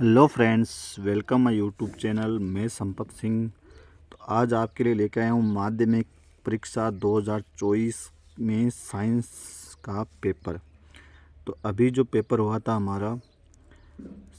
Hello friends, welcome my YouTube channel. मैं संपत सिंह। तो आज आपके लिए लेकर आया हूँ माध्यमिक परीक्षा 2024 में साइंस का पेपर। तो अभी जो पेपर हुआ था हमारा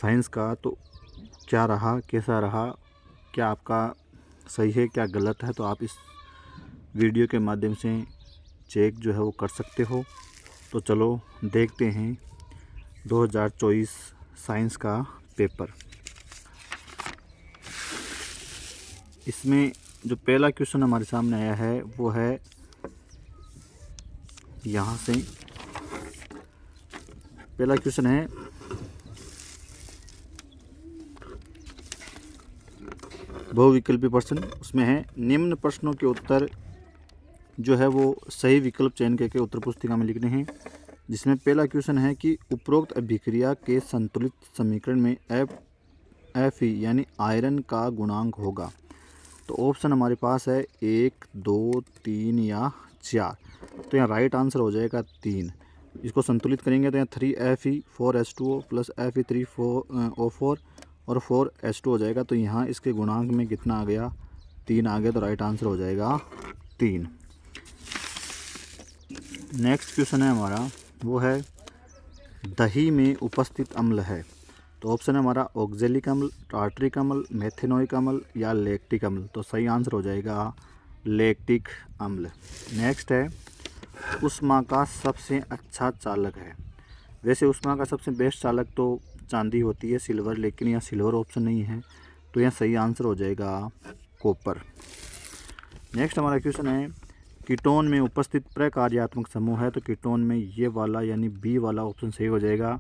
साइंस का, तो क्या रहा, कैसा रहा, क्या आपका सही है, क्या गलत है, तो आप इस वीडियो के माध्यम से चेक जो है वो कर सकते हो। तो चलो देखते हैं 2024 साइंस का पेपर। इसमें जो पहला क्वेश्चन हमारे सामने आया है वो है यहाँ से। पहला क्वेश्चन है बहुविकल्पी प्रश्न। उसमें है निम्न प्रश्नों के उत्तर जो है वो सही विकल्प चयन करके उत्तर पुस्तिका में लिखने हैं। जिसमें पहला क्वेश्चन है कि उपरोक्त अभिक्रिया के संतुलित समीकरण में Fe यानी आयरन का गुणांक होगा। तो ऑप्शन हमारे पास है 1, 2, 3 या 4। तो यहाँ राइट आंसर हो जाएगा 3। इसको संतुलित करेंगे तो यहाँ 3Fe 4H2O प्लस Fe3O4 और 4H2 हो जाएगा। तो यहाँ इसके गुणांक में कितना आ गया, 3 आ गया। तो राइट आंसर हो जाएगा 3। नेक्स्ट क्वेश्चन है हमारा वो है दही में उपस्थित अम्ल है। तो ऑप्शन है हमारा ऑक्जेलिक अम्ल, टार्टरिक अम्ल, मेथेनोइक अम्ल या लैक्टिक अम्ल। तो सही आंसर हो जाएगा लैक्टिक अम्ल। नेक्स्ट है ऊष्मा का सबसे अच्छा चालक है। वैसे ऊष्मा का सबसे बेस्ट चालक तो चांदी होती है, सिल्वर, लेकिन यहाँ सिल्वर ऑप्शन नहीं है। तो यहाँ सही आंसर हो जाएगा कॉपर। नेक्स्ट हमारा क्वेश्चन है कीटोन में उपस्थित प्रकार्यात्मक समूह है। तो कीटोन में ये वाला यानी बी वाला ऑप्शन सही हो जाएगा।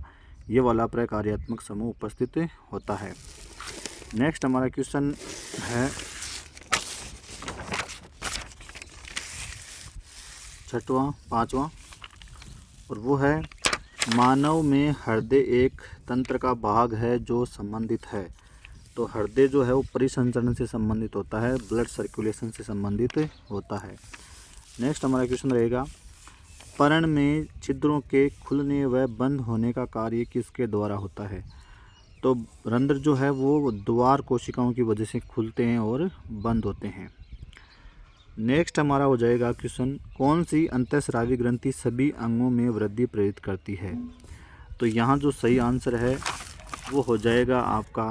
ये वाला प्रकार्यात्मक समूह उपस्थित होता है। नेक्स्ट हमारा क्वेश्चन है पांचवा, और वो है मानव में हृदय एक तंत्र का भाग है जो संबंधित है। तो हृदय जो है वो परिसंचरण से संबंधित होता है, ब्लड सर्कुलेशन से संबंधित होता है। नेक्स्ट हमारा क्वेश्चन रहेगा पर्ण में छिद्रों के खुलने व बंद होने का कार्य किसके द्वारा होता है। तो रंध्र जो है वो द्वार कोशिकाओं की वजह से खुलते हैं और बंद होते हैं। नेक्स्ट हमारा हो जाएगा क्वेश्चन कौन सी अंतःस्रावी ग्रंथि सभी अंगों में वृद्धि प्रेरित करती है। तो यहाँ जो सही आंसर है वो हो जाएगा आपका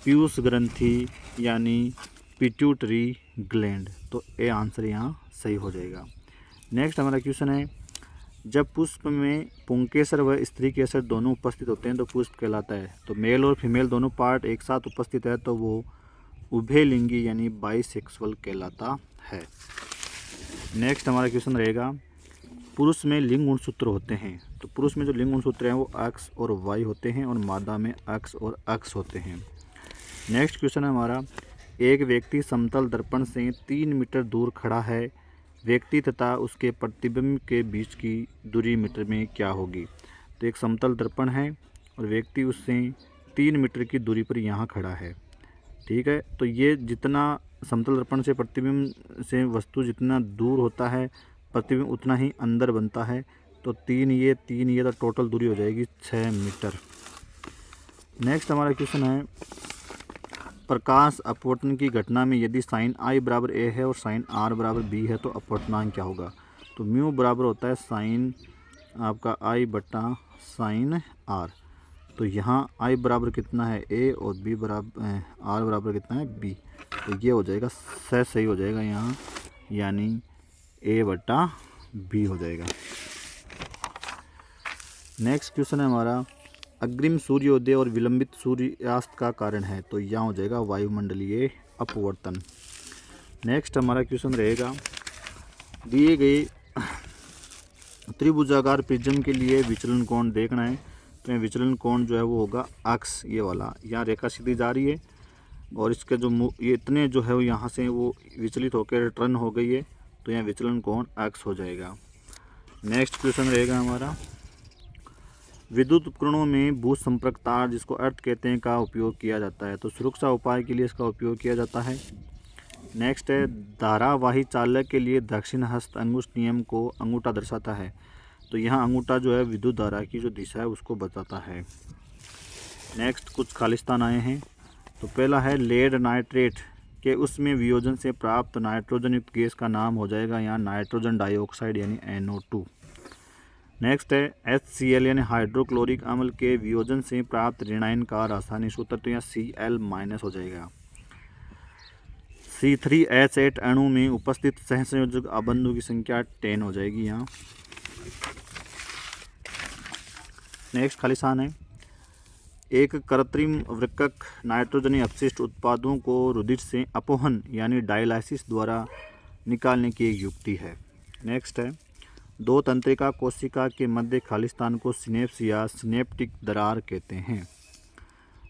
पीयूष ग्रंथि यानी पिट्यूटरी ग्लैंड। तो ए आंसर यहाँ सही हो जाएगा। नेक्स्ट हमारा क्वेश्चन है जब पुष्प में पुंकेसर व स्त्री केसर दोनों उपस्थित होते हैं तो पुष्प कहलाता है। तो मेल और फीमेल दोनों पार्ट एक साथ उपस्थित है तो वो उभयलिंगी यानी बाइसेक्सुअल कहलाता है। नेक्स्ट हमारा क्वेश्चन रहेगा पुरुष में लिंग गुणसूत्र होते हैं। तो पुरुष में जो लिंग गुणसूत्र हैं वो एक्स और वाई होते हैं और मादा में एक्स और एक्स होते हैं। नेक्स्ट क्वेश्चन है हमारा एक व्यक्ति समतल दर्पण से 3 मीटर दूर खड़ा है। व्यक्ति तथा उसके प्रतिबिंब के बीच की दूरी मीटर में क्या होगी। तो एक समतल दर्पण है और व्यक्ति उससे 3 मीटर की दूरी पर यहाँ खड़ा है। ठीक है, तो ये जितना समतल दर्पण से प्रतिबिंब से वस्तु जितना दूर होता है प्रतिबिंब उतना ही अंदर बनता है। तो 3 ये तो टोटल दूरी हो जाएगी 6 मीटर। नेक्स्ट हमारा क्वेश्चन है प्रकाश अपवर्तन की घटना में यदि साइन आई बराबर ए है और साइन आर बराबर बी है तो अपवर्तनांक क्या होगा। तो म्यू बराबर होता है साइन आपका आई बटा साइन आर। तो यहाँ आई बराबर कितना है ए और बी बराबर आर बराबर कितना है बी। तो ये हो जाएगा सही हो जाएगा यहाँ, यानी ए बटा बी हो जाएगा। नेक्स्ट क्वेश्चन है हमारा अग्रिम सूर्योदय और विलंबित सूर्यास्त का कारण है। तो यहाँ हो जाएगा वायुमंडलीय अपवर्तन। नेक्स्ट हमारा क्वेश्चन रहेगा दिए गए त्रिभुजाकार प्रिज्म के लिए विचलन कोण देखना है। तो विचलन कोण जो है वो होगा एक्स, ये वाला। यहाँ रेखा सीधी जा रही है और इसके जो ये इतने जो है वो यहाँ से वो विचलित होकर रिटर्न हो गई है। तो यहाँ विचलन कोण एक्स हो जाएगा। नेक्स्ट क्वेश्चन रहेगा हमारा विद्युत उपकरणों में भू संपर्क तार जिसको अर्थ कहते हैं का उपयोग किया जाता है। तो सुरक्षा उपाय के लिए इसका उपयोग किया जाता है। नेक्स्ट है धारावाही चालक के लिए दक्षिण हस्त अंगुष्ठ नियम को अंगूठा दर्शाता है। तो यहाँ अंगूठा जो है विद्युत धारा की जो दिशा है उसको बताता है। नेक्स्ट कुछ खालिस्तान आए हैं। तो पहला है लेड नाइट्रेट के उसमें वियोजन से प्राप्त नाइट्रोजन युक्त गैस का नाम हो जाएगा यहाँ नाइट्रोजन डाइऑक्साइड यानी NO2। नेक्स्ट है HCl यानी हाइड्रोक्लोरिक अम्ल के वियोजन से प्राप्त ऋणायन का रासायनिक सूत्र, तो यहाँ Cl- हो जाएगा। C3H8 अणु में उपस्थित सहसंयोजक अबंधों की संख्या 10 हो जाएगी यहाँ। नेक्स्ट खालिस्तान है एक कृत्रिम वृक्कक नाइट्रोजनी अपशिष्ट उत्पादों को रुधिर से अपोहन यानी डायलिसिस द्वारा निकालने की एक युक्ति है। नेक्स्ट है दो तंत्रिका कोशिका के मध्य खालिस्तान को सिनेप्स या सिनेप्टिक दरार कहते हैं।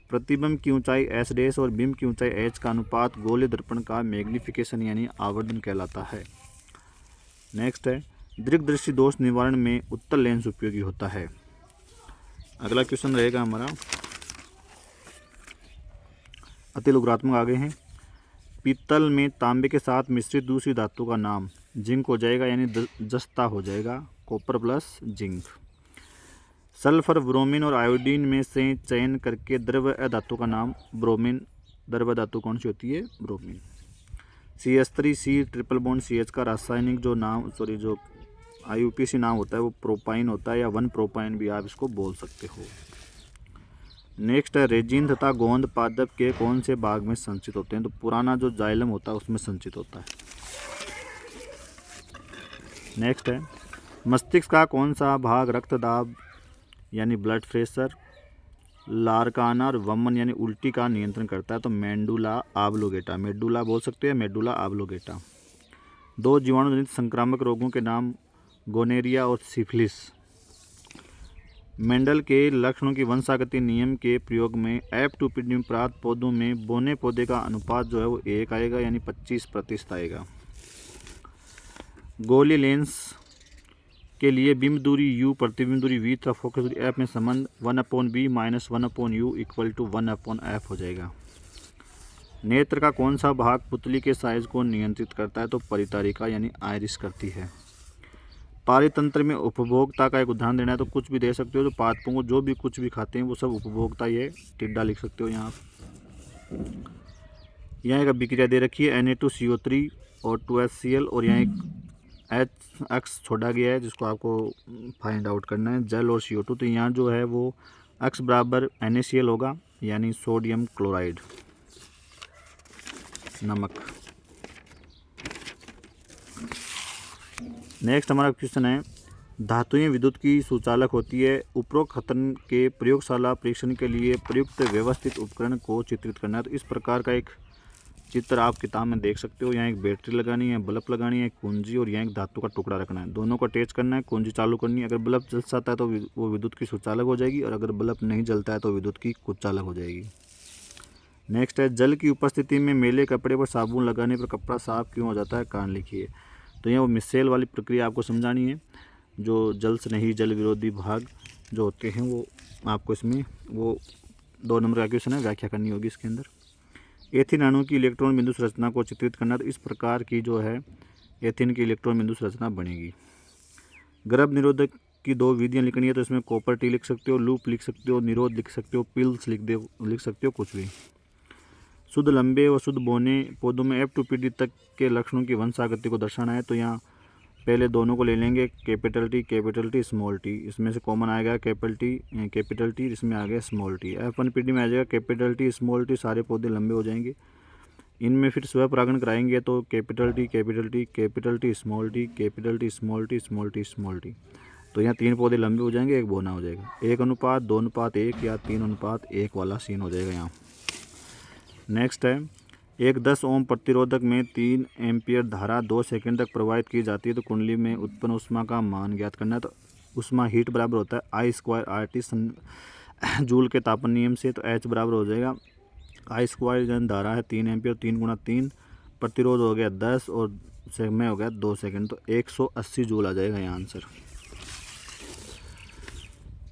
प्रतिबिंब की ऊंचाई S' और बिंब की ऊंचाई H का अनुपात गोलीय दर्पण का मैग्नीफिकेशन यानी आवर्धन कहलाता है। नेक्स्ट है दीर्घदृष्टि दोष निवारण में उत्तल लेंस उपयोगी होता है। अगला क्वेश्चन रहेगा हमारा अतिलोगात्मक आगे हैं। पीतल में तांबे के साथ मिश्रित दूसरी धातु का नाम जिंक हो जाएगा यानी जस्ता हो जाएगा, copper plus zinc. Sulphur, bromine और आयोडीन में से चयन करके द्रव्य धातु का नाम ब्रोमीन। द्रव्य धातु कौन सी होती है? Bromine. CH3C triple bond CH का रासायनिक जो IUPAC नाम होता है वो प्रोपाइन होता है या 1 प्रोपाइन भी आप इसको बोल सकते हो। नेक्स्ट है रेजिन तथा गोंद पादप के कौन से भाग में संचित होते हैं? तो पुराना जो जाइलम होता है उसमें संचित होता है। नेक्स्ट है मस्तिष्क का कौन सा भाग रक्तदाब यानी ब्लड प्रेशर, लारकाना और वमन यानी उल्टी का नियंत्रण करता है? तो मेडुला ऑब्लोंगेटा। मेडुला बोल सकते हैं, मेडुला ऑब्लोंगेटा। दो जीवाणुजनित संक्रामक रोगों के नाम गोनेरिया और सिफिलिस। मेंडल के लक्षणों की वंशागति नियम के प्रयोग में F2PD में प्राप्त पौधों में बोने पौधे का अनुपात जो है वो 1 आएगा यानी 25% आएगा। गोलीय लेंस के लिए बिंब दूरी U, प्रतिबिंब दूरी V तथा फोकस दूरी F में संबंध 1/B - 1/U = 1/F हो जाएगा। नेत्र का कौन सा भाग पुतली के साइज को नियंत्रित करता है? तो परितारिका यानी आइरिस करती है। पारितंत्र में उपभोक्ता का एक उदाहरण देना है तो कुछ भी दे सकते हो। जो पादपों को जो भी कुछ भी खाते हैं वो सब उपभोक्ता, ये टिड्डा लिख सकते हो यहाँ। यहाँ एक अभिक्रिया दे रखी है Na2CO3 और 2HCl और यहाँ एक X छोड़ा गया है जिसको आपको फाइंड आउट करना है, जल और CO2। तो यहाँ जो है वो X बराबर NaCl होगा यानी सोडियम क्लोराइड, नमक। नेक्स्ट हमारा क्वेश्चन है धातुएं विद्युत की सुचालक होती है। उपरोक्त कथन के प्रयोगशाला परीक्षण के लिए प्रयुक्त व्यवस्थित उपकरण को चित्रित करना है। तो इस प्रकार का एक चित्र आप किताब में देख सकते हो। यहाँ एक बैटरी लगानी है, बल्ब लगानी है, कुंजी और यहाँ एक धातु का टुकड़ा रखना है। दोनों को अटैच करना है, कुंजी चालू करनी है। अगर बल्ब जल जाता है तो वो विद्युत की सुचालक हो जाएगी और अगर बल्ब नहीं जलता है तो विद्युत की कुचालक हो जाएगी। नेक्स्ट है जल की उपस्थिति में मैले कपड़े पर साबुन लगाने पर कपड़ा साफ क्यों हो जाता है? कारण लिखिए। तो यहाँ वो मिसेल वाली प्रक्रिया आपको समझानी है। जो जल से नहीं जल विरोधी भाग जो होते हैं वो आपको इसमें वो 2 नंबर का क्वेश्चन है, व्याख्या करनी होगी इसके अंदर। एथिन अणु की इलेक्ट्रॉन बिंदु संरचना को चित्रित करना, तो इस प्रकार की जो है एथिन की इलेक्ट्रॉन बिंदु संरचना बनेगी। गर्भ निरोधक की 2 विधियाँ लिखनी है तो इसमें कॉपर टी लिख सकते हो, लूप लिख सकते हो, निरोध लिख सकते हो, पिल्स लिख सकते हो, कुछ भी। शुद्ध लंबे व शुद्ध बौने पौधों में F2PD तक के लक्षणों की वंशागति को दर्शाना है। तो यहाँ पहले दोनों को ले लेंगे, कैपिटल टी स्मॉल टी। इसमें से कॉमन आएगा कैपिटल टी, इसमें आ गया स्मॉल टी। F1PD में आ जाएगा कैपिटल टी स्मॉल टी, सारे पौधे लंबे हो जाएंगे। इनमें फिर स्व परागण कराएंगे तो capital T small T, capital T small T, small T small T. तो यहाँ 3 पौधे लंबे हो जाएंगे, एक बोना हो जाएगा। 1:2:1 या 3:1 वाला सीन हो जाएगा यहाँ। नेक्स्ट है एक 10 ओम प्रतिरोधक में 3 एम्पियर धारा 2 सेकंड तक प्रवाहित की जाती है। तो कुंडली में उत्पन्न ऊष्मा का मान ज्ञात करना है। तो ऊष्मा हीट बराबर होता है I² RT जूल के तापन नियम से। तो H बराबर हो जाएगा I² जन धारा है 3 एम्पियर, 3 × 3 प्रतिरोध हो गया 10 और समय हो गया 2 सेकंड। तो 180 जूल आ जाएगा यहाँ आंसर।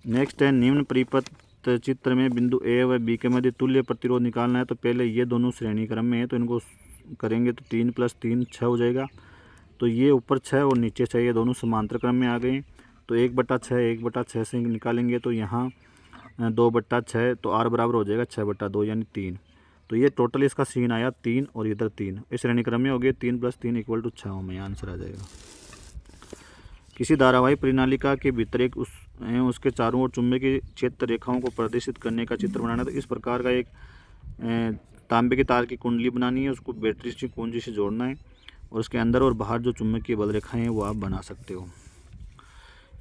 नेक्स्ट है निम्न परिपथ चित्र में बिंदु A व B के मध्य तुल्य प्रतिरोध निकालना है। तो पहले ये दोनों श्रेणी क्रम में है तो इनको करेंगे तो 3 + 3 6 हो जाएगा। तो ये ऊपर 6 और नीचे 6, ये दोनों समांतर क्रम में आ गए। तो 1/6 1/6 से निकालेंगे तो यहाँ 2/6, तो R बराबर हो जाएगा 6/2 यानी 3। तो ये टोटल इसका सीन आया 3 और इधर 3, इस श्रेणी क्रम में हो गया 3 + 3 = 6 में आंसर आ जाएगा। किसी धारावाहिक प्रणालिका के भीतर उसके चारों ओर चुंबकीय क्षेत्र रेखाओं को प्रदर्शित करने का चित्र बनाना है। तो इस प्रकार का एक तांबे के तार की कुंडली बनानी है, उसको बैटरी की कुंजी से जोड़ना है और उसके अंदर और बाहर जो चुंबकीय बल रेखाएं हैं वो आप बना सकते हो।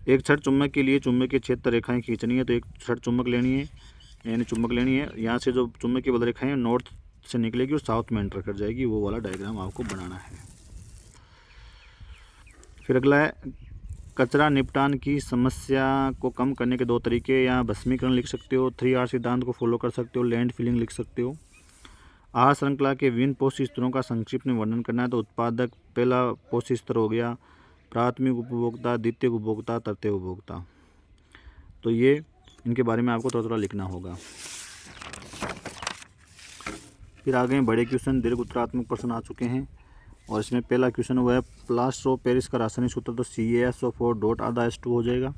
एक छड़ चुंबक के लिए चुंबकीय क्षेत्र रेखाएं खींचनी है, तो एक छड़ चुंबक लेनी है, यानी चुंबक लेनी है। यहाँ से जो चुंबकीय बल रेखाएं नॉर्थ से निकलेगी और साउथ में एंटर कर जाएगी, वो वाला डायग्राम आपको बनाना है। फिर अगला है कचरा निपटान की समस्या को कम करने के 2 तरीके। यहाँ भस्मीकरण लिख सकते हो, 3R सिद्धांत को फॉलो कर सकते हो, लैंड फिलिंग लिख सकते हो। आहार श्रृंखला के विभिन्न पोषक स्तरों का संक्षिप्त में वर्णन करना है। तो उत्पादक पहला पोषक स्तर हो गया, प्राथमिक उपभोक्ता, द्वितीयक उपभोक्ता, तृतीयक उपभोक्ता। तो ये इनके बारे में आपको थोड़ा लिखना होगा। फिर आगे बड़े क्वेश्चन, दीर्घ उत्तरात्मक प्रश्न आ चुके हैं और इसमें पहला क्वेश्चन हुआ है प्लास्टर ऑफ पेरिस का रासायनिक सूत्र। तो CaSO4 हो जाएगा।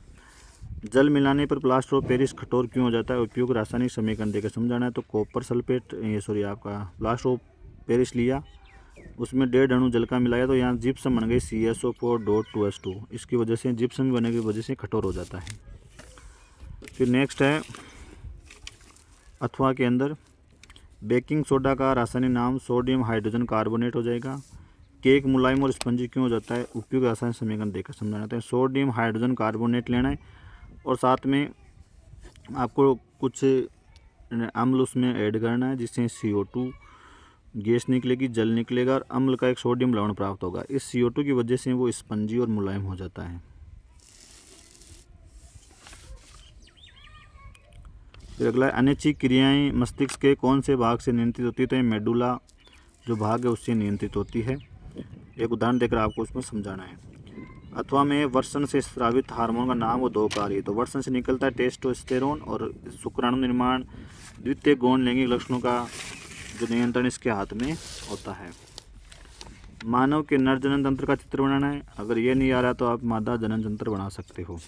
जल मिलाने पर प्लास्टर ऑफ पेरिस कठोर क्यों हो जाता है, उपयुक्त रासायनिक समीकरण देकर समझाना है। तो कॉपर सल्फेट आपका प्लास्टर ऑफ पेरिस लिया, उसमें 1.5 अणु जल का मिलाया, तो यहाँ जिप्सम बन गई CaSO4.2H2। इसकी वजह से जिप्सम बनने की वजह से कठोर हो जाता है। फिर नेक्स्ट है अथवा के अंदर बेकिंग सोडा का रासायनिक नाम सोडियम हाइड्रोजन कार्बोनेट हो जाएगा। केक मुलायम और स्पंजी क्यों हो जाता है, उपयुक्त रासायनिक समीकरण देकर समझाना है। सोडियम हाइड्रोजन कार्बोनेट लेना है और साथ में आपको कुछ अम्ल उसमें ऐड करना है, जिससे CO2 गैस निकलेगी, जल निकलेगा और अम्ल का एक सोडियम लवण प्राप्त होगा। इस CO2 की वजह से वो स्पंजी और मुलायम हो जाता है। फिर अगला अनैच्छिक क्रियाएं मस्तिष्क के कौन से भाग से नियंत्रित होती है। तो ये मेडुला जो भाग है उससे नियंत्रित होती है। एक उदाहरण देकर आपको उसमें समझाना है। अथवा में वर्षण से स्रावित हार्मोन का नाम वो 2 कार्य। तो वर्षण से निकलता है टेस्टोस्टेरोन और शुक्राणु निर्माण, द्वितीय गौण लैंगिक लक्षणों का जो नियंत्रण इसके हाथ में होता है। मानव के नर जनन तंत्र का चित्र बनाना है। अगर ये नहीं आ रहा तो आप मादा जनन तंत्र बना सकते हो।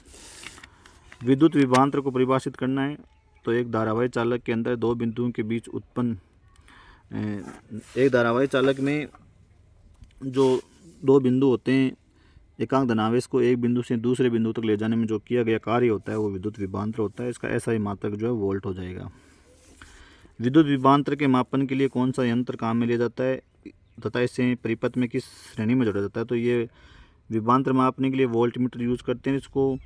विद्युत विभवांतर को परिभाषित करना है। तो एक धारावाहिक चालक के अंदर 2 बिंदुओं के बीच उत्पन्न एक धारावाहिक चालक में जो 2 बिंदु होते हैं, एकांक धनावेश को एक बिंदु से दूसरे बिंदु तक ले जाने में जो किया गया कार्य होता है वो विद्युत विभवांतर होता है। इसका SI मात्रक जो है वोल्ट हो जाएगा। विद्युत विभवांतर के मापन के लिए कौन सा यंत्र काम में लिया जाता है तथा इसे परिपथ में किस श्रेणी में जोड़ा जाता है। तो ये विभवांतर मापने के लिए वोल्टमीटर यूज करते हैं, इसको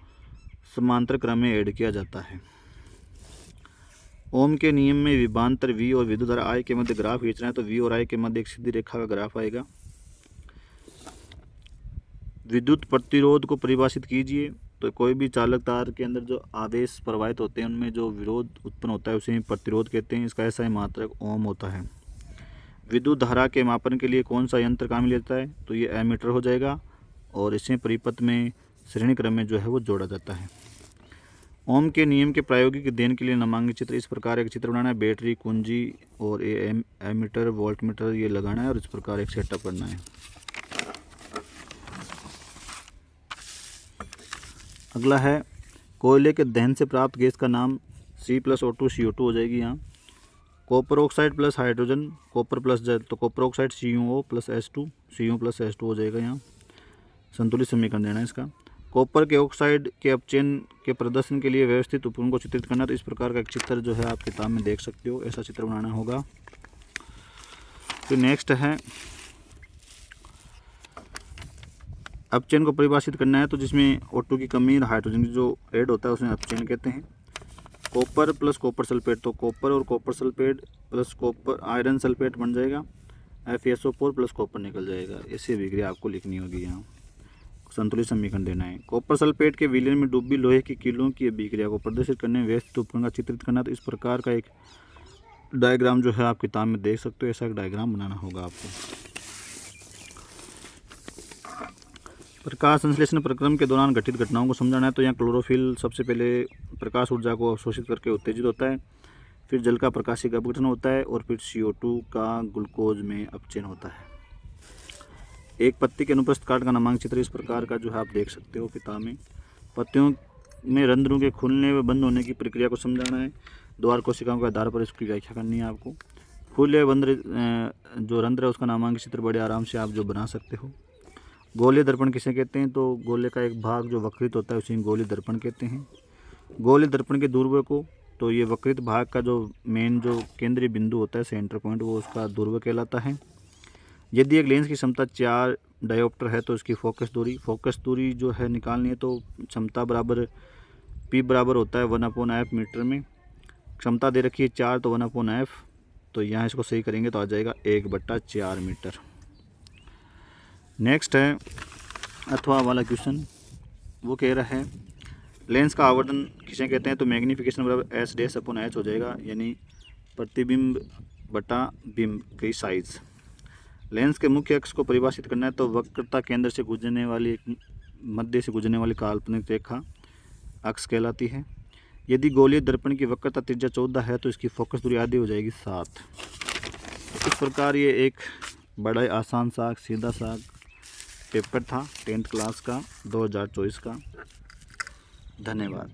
समांतर क्रम में ऐड किया जाता है। ओम के नियम में विभवांतर V और विद्युत धारा I के मध्य ग्राफ खींचना है। तो V और I के मध्य एक सीधी रेखा का ग्राफ आएगा। विद्युत प्रतिरोध को परिभाषित कीजिए। तो कोई भी चालक तार के अंदर जो आवेश प्रवाहित होते हैं उनमें जो विरोध उत्पन्न होता है उसे प्रतिरोध कहते हैं। इसका SI मात्रक ओम होता है। विद्युत धारा के मापन के लिए कौन सा यंत्र काम में लेता है। तो ये एमीटर हो जाएगा और इसे परिपथ में श्रेणी क्रम में जो है वो जोड़ा जाता है। ओम के नियम के प्रायोगिक अध्ययन के लिए नामांकित चित्र इस प्रकार एक चित्र बनाना है। बैटरी, कुंजी और एमीटर, वोल्टमीटर ये लगाना है और इस प्रकार एक सेटअप करना है। अगला है कोयले के दहन से प्राप्त गैस का नाम C+O2 CO2 हो जाएगी। यहाँ copper oxide plus hydrogen, copper plus जल, तो copper oxide CuO plus H2, Cu plus H2 हो जाएगा। यहाँ संतुलित समीकरण देना है इसका। कॉपर के ऑक्साइड के अपचयन के प्रदर्शन के लिए व्यवस्थित उपकरण को चित्रित करना। तो इस प्रकार का एक चित्र जो है आप किताब में देख सकते हो, ऐसा चित्र बनाना होगा। फिर नेक्स्ट है अपचयन को परिभाषित करना है। तो जिसमें O2 की कमी और हाइड्रोजन की जो ऐड होता है उसमें अपचयन कहते हैं। कॉपर प्लस कॉपर सल्फेट, तो कॉपर और copper sulphate plus copper iron sulphate बन जाएगा। FeSO4 प्लस कॉपर निकल जाएगा। ऐसी अभिक्रिया आपको लिखनी होगी। यहाँ संतुलित समीकरण देना है। कॉपर सल्फेट के विलयन में डूबी लोहे की कीलों की अभिक्रिया को प्रदर्शित करने में व्यवस्थित उपकरण का चित्रित करना। तो इस प्रकार का एक डायग्राम जो है आप किताब में देख सकते हो, ऐसा एक डायग्राम बनाना होगा आपको। प्रकाश संश्लेषण प्रक्रम के दौरान घटित घटनाओं को समझाना है। तो यहाँ क्लोरोफिल सबसे पहले प्रकाश ऊर्जा को अवशोषित करके उत्तेजित होता है, फिर जल का प्रकाशिक अपघटन होता है और फिर CO2 का ग्लूकोज में अपचयन होता है। एक पत्ती के अनुप्रस्थ काट का नामांकित चित्र इस प्रकार का जो है आप देख सकते हो किताब में। पत्तियों में रंध्रों के खुलने व बंद होने की प्रक्रिया को समझाना है। द्वार कोशिकाओं के आधार पर इसकी व्याख्या करनी है आपको। खुले बंद जो रंध्र है उसका नामांकित चित्र बड़े आराम से आप जो बना सकते हो। गोलीय दर्पण किसे कहते हैं? तो गोले का एक भाग जो वक्रित होता है उसे गोलीय दर्पण कहते हैं। गोलीय दर्पण के ध्रुव को, तो ये वक्रित भाग का जो मेन जो केंद्रीय बिंदु होता है, सेंटर पॉइंट, वो उसका ध्रुव कहलाता है। यदि एक लेंस की क्षमता 4 डायोप्टर है तो इसकी फोकस दूरी जो है निकालनी है, तो क्षमता बराबर P बराबर होता है 1/f मीटर में। क्षमता दे रखी है 4 तो 1/f, तो यहाँ इसको सही करेंगे तो आ जाएगा 1/4 मीटर। नेक्स्ट है अथवा वाला क्वेश्चन, वो कह रहा है लेंस का आवर्धन किसे कहते हैं? तो मैग्नीफिकेशन बराबर S/H हो जाएगा, यानी प्रतिबिंब बटा बिंब की साइज। लेंस के मुख्य अक्ष को परिभाषित करना है, तो वक्रता केंद्र से गुजरने वाली एक मध्य से गुजरने वाली काल्पनिक रेखा अक्ष कहलाती है। यदि गोलीय दर्पण की वक्रता त्रिज्या 14 है तो इसकी फोकस दूरी आधी हो जाएगी 7। इस प्रकार ये एक बड़ा आसान सा सीधा सा पेपर था 10th क्लास का 2024 का। धन्यवाद।